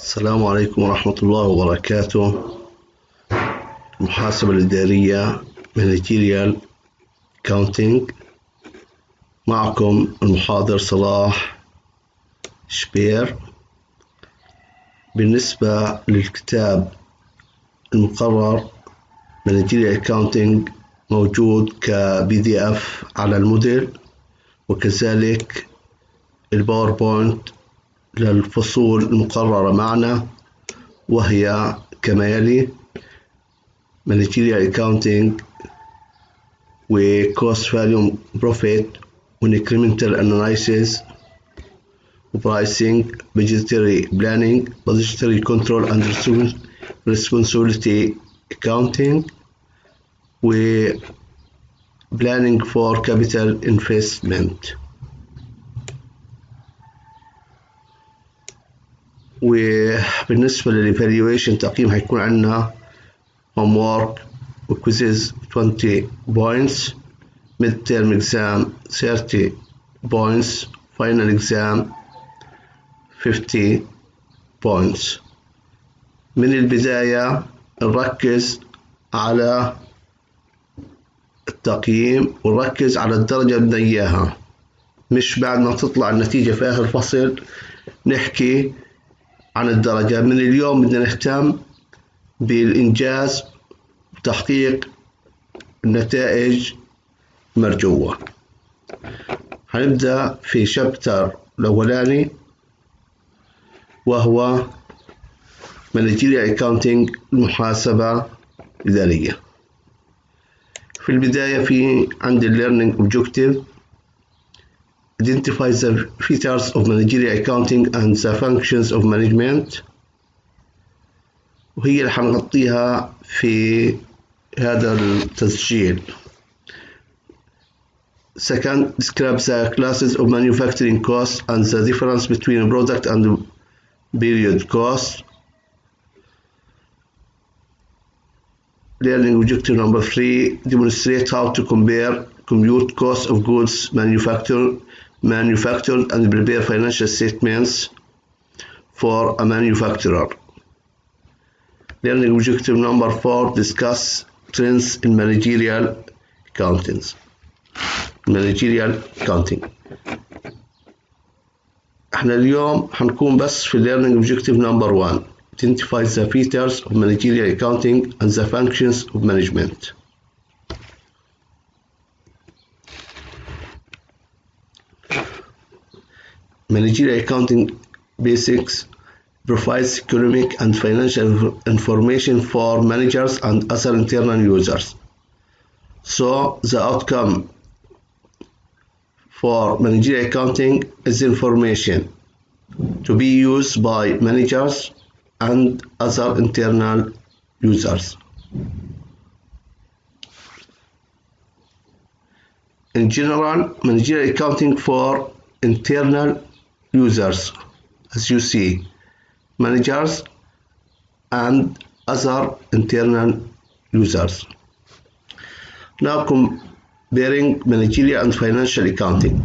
السلام عليكم ورحمة الله وبركاته. المحاسبة الإدارية Managerial Accounting. معكم المحاضر صلاح شبير. بالنسبة للكتاب المقرر Managerial Accounting موجود كPDF على الموديل، وكذلك الباوربوينت للفصول المقررة معنا، وهي كما يلي: Managerial Accounting و Cost Value Profit و Incremental Analysis و Pricing, Budgetary Planning, Budgetary Control and Responsibility Accounting و Planning for Capital Investment. وبالنسبة للإيفالويشن تقييم هيكون عندنا homework وquizzes 20 points, midterm exam 30 points, final exam 50 points. من البداية نركز على التقييم ونركز على الدرجة اللي بدنا إياها، مش بعد ما تطلع النتيجة في آخر فصل نحكي عن الدرجة. من اليوم بدنا نهتم بالإنجاز وتحقيق النتائج المرجوة. هنبدأ في شابتر الأولاني وهو Managerial Accounting المحاسبة الإدارية. في البداية في عندي Learning Objective. Identify the features of managerial accounting and the functions of management، وهي اللي حنغطيها في هذا التسجيل. Second, describe the classes of manufacturing costs and the difference between product and period costs. Learning objective number 3, demonstrate how to compute cost of goods manufactured and prepare financial statements for a manufacturer. Learning objective number 4, discuss trends in managerial accounting. احنا اليوم حنكون بس في learning objective number 1. Identify the features of managerial accounting and the functions of management. Managerial accounting basics provides economic and financial information for managers and other internal users. So the outcome for managerial accounting is information to be used by managers and other internal users. In general, managerial accounting for internal users, as you see, managers and other internal users. Now comparing managerial and financial accounting.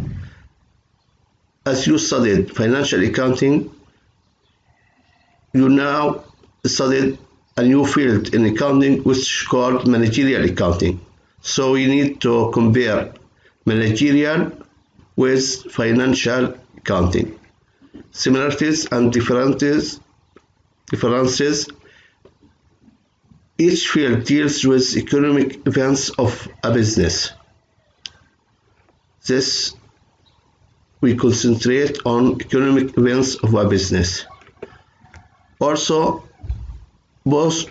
As you studied financial accounting, you now studied a new field in accounting which is called managerial accounting. So you need to compare managerial with financial accounting. Similarities and differences. Each field deals with economic events of a business. This we concentrate on economic events of a business. Also, both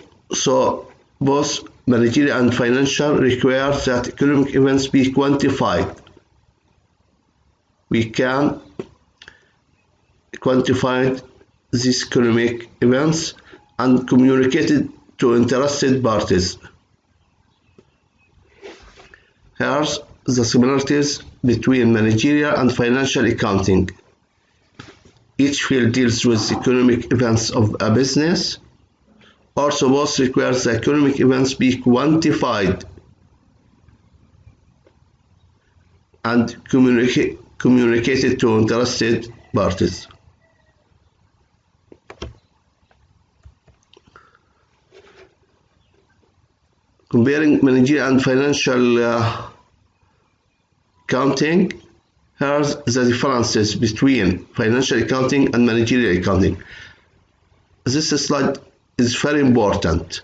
managerial and financial require that economic events be quantified. We can quantify these economic events and communicate it to interested parties. Here's the similarities between managerial and financial accounting. Each field deals with economic events of a business. Also, both require the economic events be quantified and communicated to interested parties. Comparing managerial and financial accounting. Here's the differences between financial accounting and managerial accounting. This slide is very important.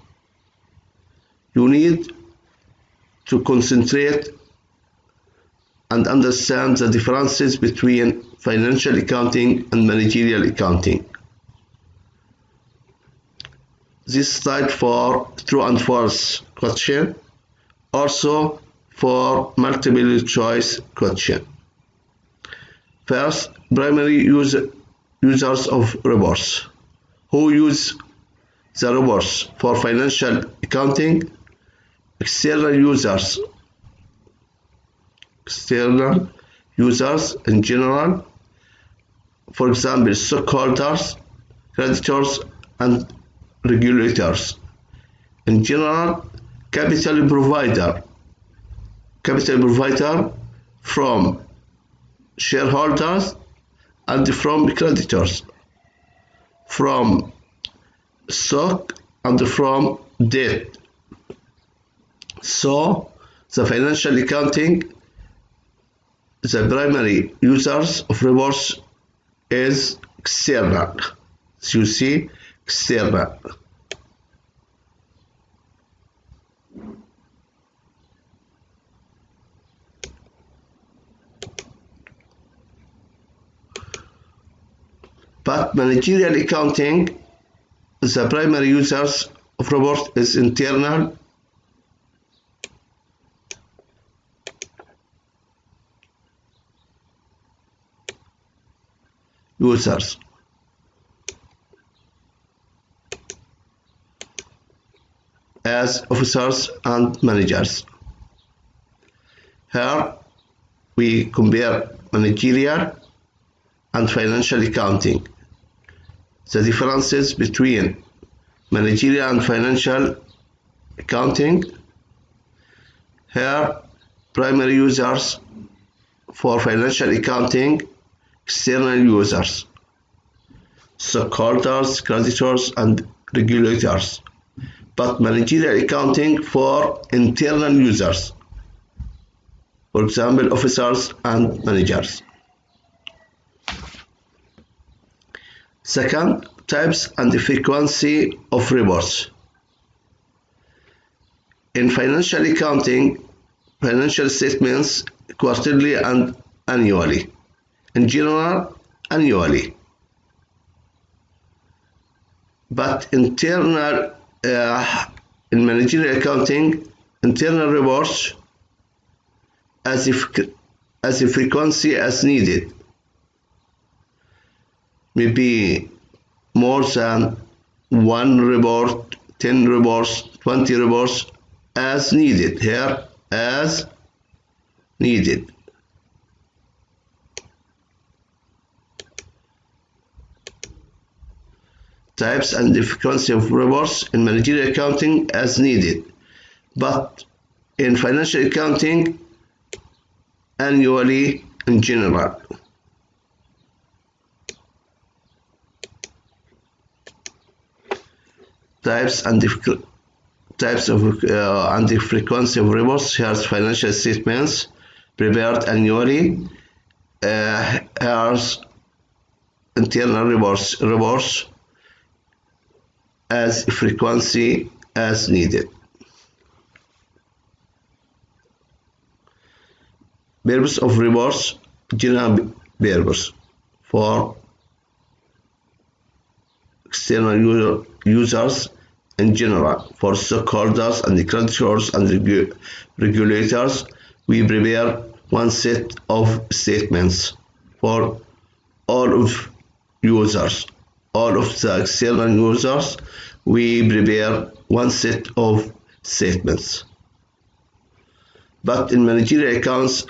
You need to concentrate and understand the differences between financial accounting and managerial accounting. This slide for true and false question, also for multiple choice question. First, primary users of reports. Who use the reports for financial accounting? External users in general, for example, stockholders, creditors, and regulators. In general, capital provider from shareholders and from creditors, from stock and from debt. So the financial accounting, the primary users of reports is external. So you see, external. But managerial accounting, the primary users of report is internal users. As officers and managers. Here we compare managerial and financial accounting. The differences between managerial and financial accounting. Here, primary users for financial accounting, external users, stockholders, creditors, and regulators. But managerial accounting for internal users, for example, officers and managers. Second, types and the frequency of reports. In financial accounting, financial statements quarterly and annually. In general, annually. But internal, in managerial accounting, internal reports as a frequency as needed. Maybe more than 1 report, 10 reports, 20 reports as needed. Here, as needed. Types and the frequency of reports in managerial accounting as needed. But in financial accounting, annually in general. Types and the frequency of reports. Here's financial statements prepared annually. Here's internal reports as frequency as needed. Purpose of reports, general purpose for external users in general. For stockholders and the creditors and the regulators, we prepare one set of statements. For all of users, all of the external users, we prepare one set of statements. But in managerial accounts,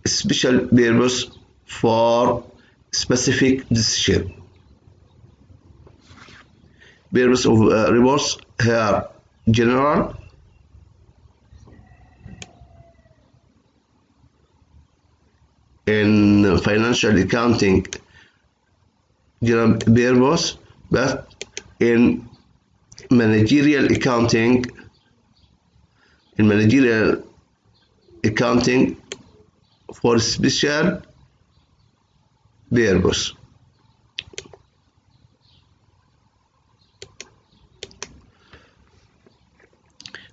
special purpose for specific decision. Purpose of reports here general. In financial accounting, general purpose, but in managerial accounting, in managerial accounting for special purpose.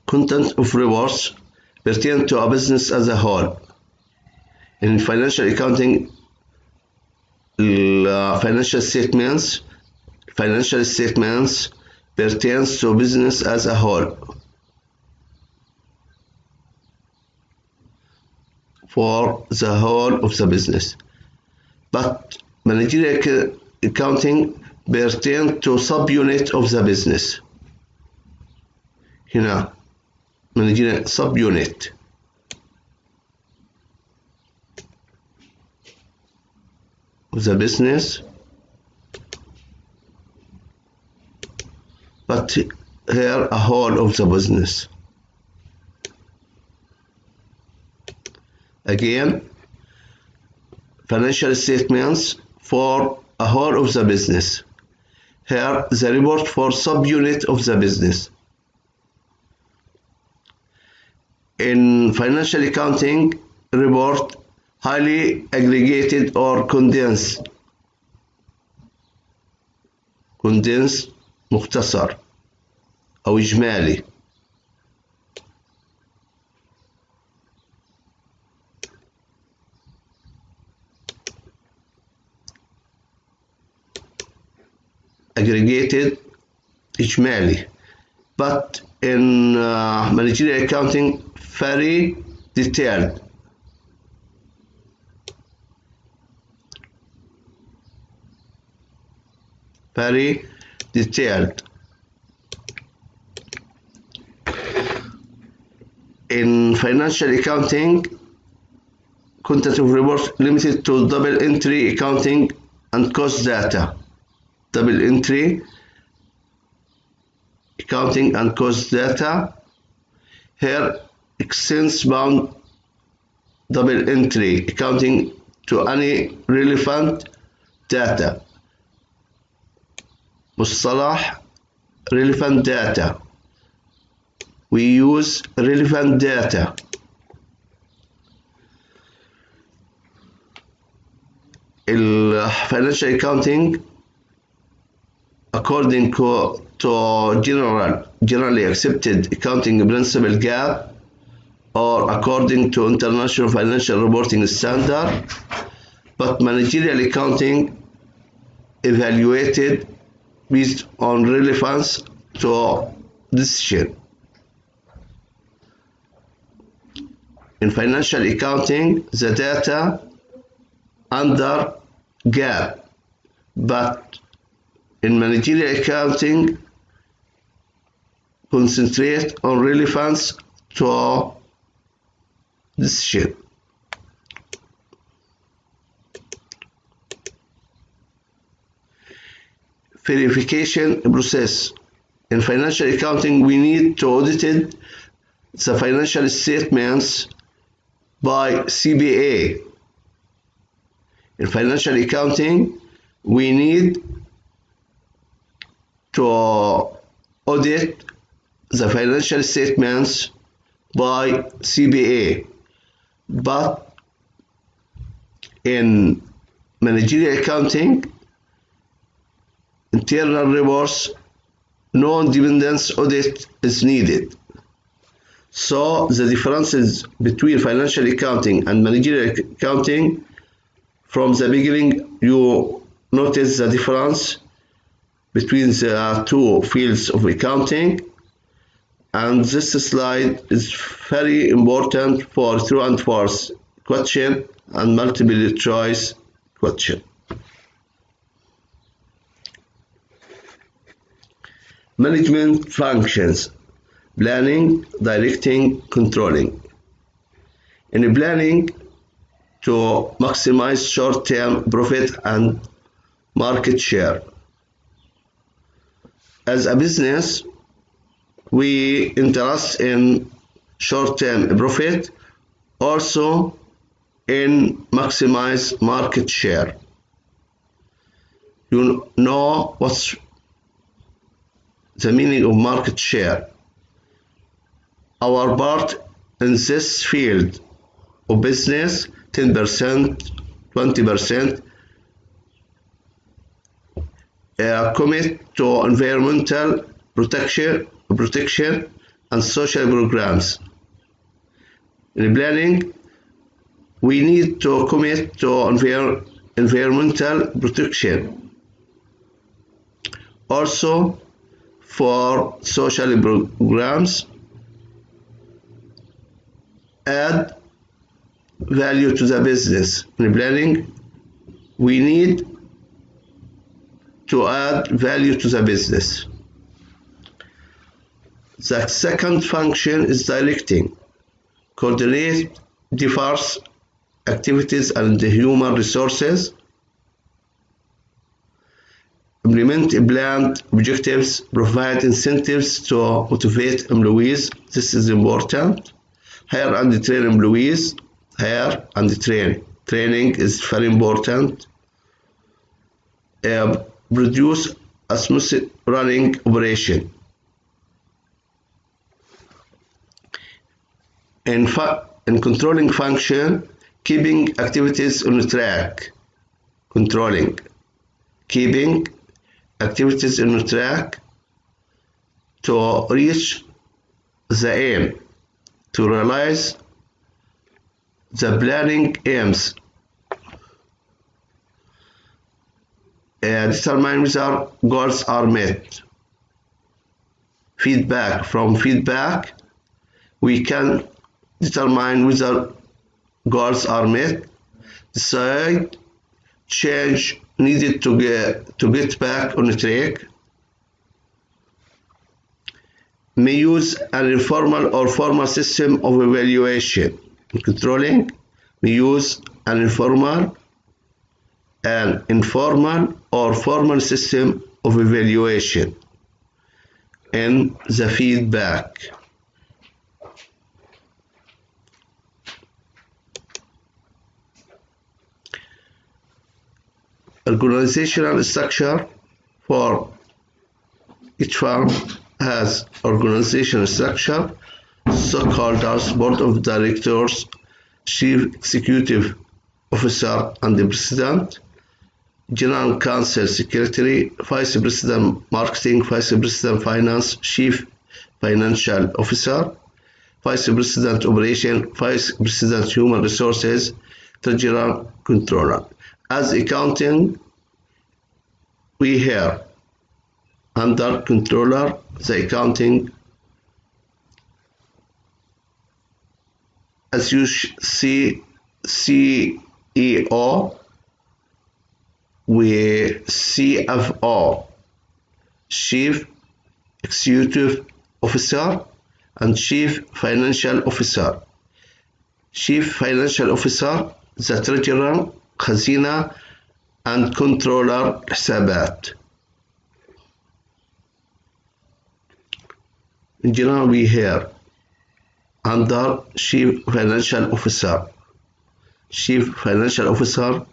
Content of reports pertain to a business as a whole. In financial accounting, financial statements pertains to business as a whole. For the whole of the business. But managerial accounting pertains to subunit of the business. هنا managerial subunit. Of the business, but here a whole of the business. Again, financial statements for a whole of the business. Here the report for subunit of the business. In financial accounting, report highly aggregated or condensed مختصر أو إجمالي. Aggregated إجمالي, but in managerial accounting very detailed. Very detailed. In financial accounting, content of report limited to double entry accounting and cost data. Double entry accounting and cost data. Here extends bound double entry accounting to any relevant data. مصطلح relevant data. We use relevant data. Financial accounting, according to generally accepted accounting principle GAAP, or according to international financial reporting standard, but managerial accounting evaluated based on relevance to decision. In financial accounting, the data under GAAP, but in managerial accounting, concentrate on relevance to decision. Verification process. In financial accounting, we need to audit the financial statements by CPA. In financial accounting, we need to audit the financial statements by CPA, but in managerial accounting, internal reports, no independence audit is needed. So the differences between financial accounting and managerial accounting, from the beginning you notice the difference between the two fields of accounting, and this slide is very important for true and false question and multiple choice question. Management functions: planning, directing, controlling. In planning, to maximize short-term profit and market share. As a business, we interest in short-term profit, also in maximize market share. You know what's the meaning of market share. our part in this field of business, 10%, 20%, commit to environmental protection and social programs. In planning, we need to commit to environmental protection. Also, for social programs, add value to the business. In planning, we need to add value to the business. The second function is directing. Coordinate diverse activities and human resources. Implement planned objectives. Provide incentives to motivate employees. This is important. Hire and train employees. Hire and train. Training is very important. Produce a smooth running operation. In controlling function, keeping activities on track. Keeping activities on track to reach the aim, to realize the planning aims. Determine whether goals are met. Feedback. From feedback, we can determine whether goals are met. Decide change needed to get back on track. May use an informal or formal system of evaluation. In controlling, we use an informal or formal system of evaluation. In the feedback, organizational structure. For each firm has organizational structure, stockholders, board of directors, chief executive officer and the president, general counsel, secretary, vice president marketing, vice president finance, chief financial officer, vice president operation, vice president human resources, treasurer, controller. As accounting, we have under controller the accounting, as you see, CEO, we CFO, chief executive officer, and chief financial officer. Chief financial officer, the treasurer, خزينة, and controller حسابات. In general, we have under chief financial officer. Chief financial officer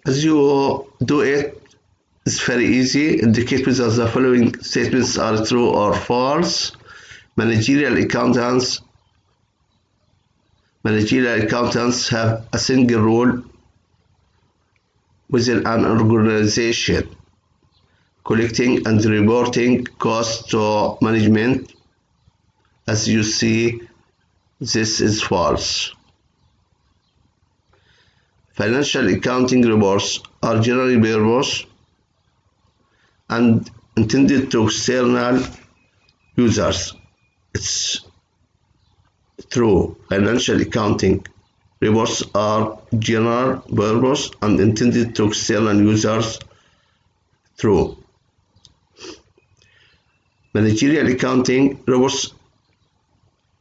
as you do it, it's very easy. Indicate whether the following statements are true or false. Managerial accountants have a single role within an organization, collecting and reporting costs to management. As you see, this is false. Financial accounting reports are generally purpose and intended to external users. It's true. Financial accounting reports are general purpose and intended to external users. True. Managerial accounting reports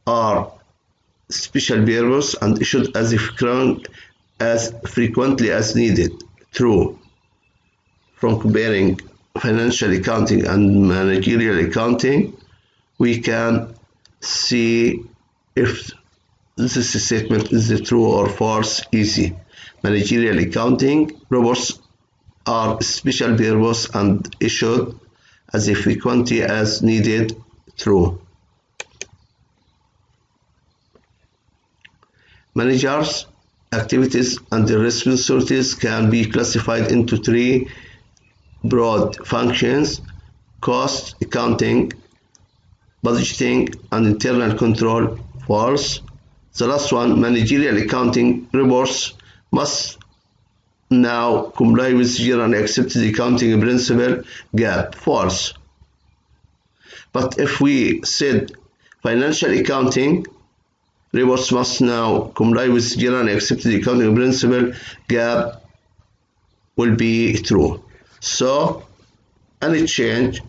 are special purpose and issued as frequently as needed. True. From comparing financial accounting and managerial accounting, we can see if this statement is true or false. Easy. Managerial accounting reports are special purpose and issued as frequently as needed. True. Managers' activities and their responsibilities can be classified into three broad functions: cost accounting, budgeting, and internal control. False. The last one, managerial accounting reports must now comply with generally accepted accounting principle. Gap. False. But if we said financial accounting reports must now comply with generally accepted accounting principle, gap will be true. So any change,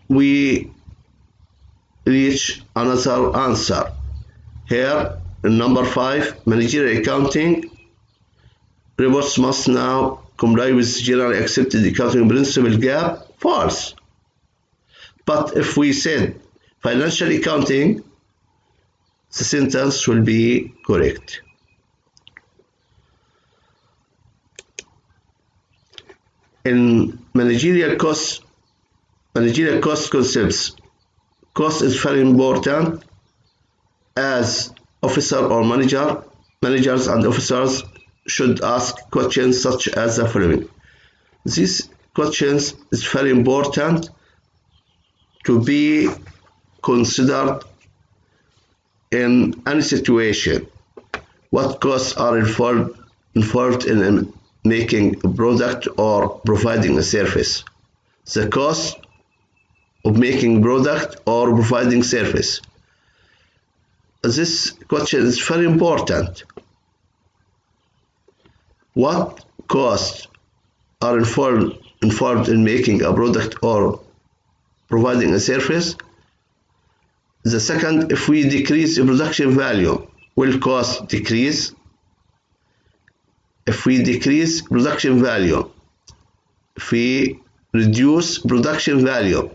we reach another answer. Here in number 5, managerial accounting reports must now comply with generally accepted accounting principle. Gap. False. But if we said financial accounting, the sentence will be correct. In managerial cost concepts, cost is very important, as managers and officers should ask questions such as the following. These questions is very important to be considered in any situation. What costs are involved in making a product or providing a service? The cost of making product or providing service. This question is very important. What costs are involved in making a product or providing a service? The second, if we decrease the production value, will cost decrease? If we decrease production value, if we reduce production value,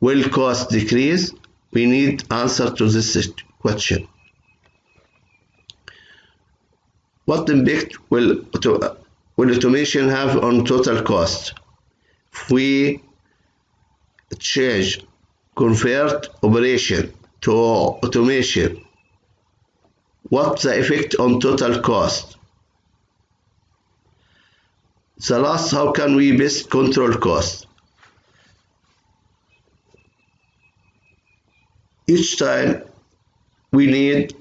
will cost decrease? We need answer to this question. What impact will automation have on total cost? If we convert operation to automation, what's the effect on total cost? The last, how can we best control cost? Each time we need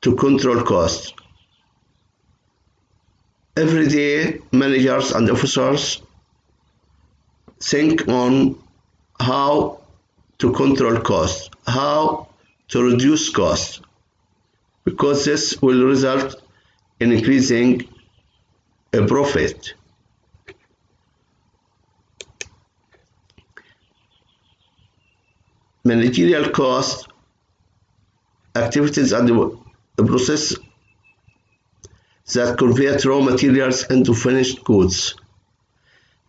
to control cost. Every day, managers and officers think on how to control cost, how to reduce cost, because this will result in increasing a profit. Managerial cost, activities and the process that convert raw materials into finished goods.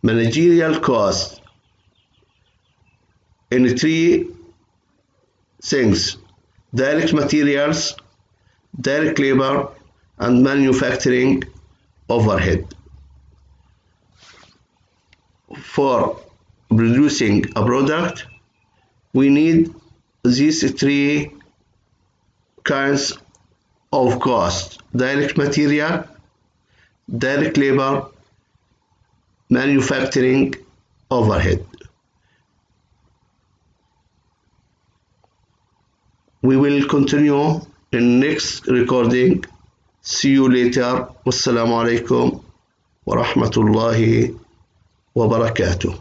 Managerial cost in three things: direct materials, direct labor, and manufacturing overhead. For producing a product, we need these three kinds of cost: direct material, direct labor, manufacturing overhead. We will continue in next recording. See you later. Wassalamu alaikum wa rahmatullahi wa barakatuh.